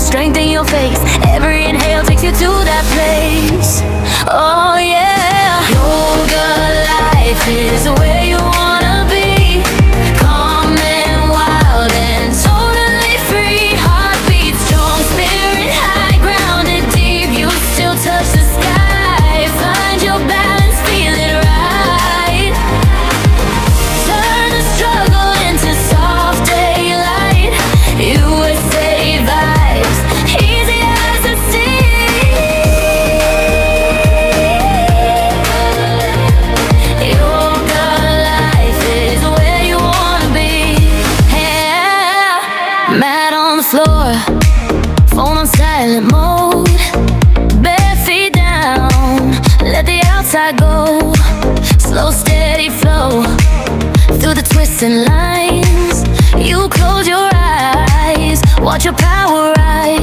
strength in your face. Every inhale takes you to that place. Oh yeah, yoga life is where you wanna be. Calm and wild and totally free. Heartbeat strong, spirit high, grounded deep. You still touch the sky. Find your balance, feel it right. Turn the struggle into soft daylight. USA vibes, easy as the sea. Yoga life is where you wanna be. Yeah. Mat on the floor, phone on silent mode. Bare feet down, let the outside go. Slow, steady flow through the twists and lines. You close your eyes, watch your power rise.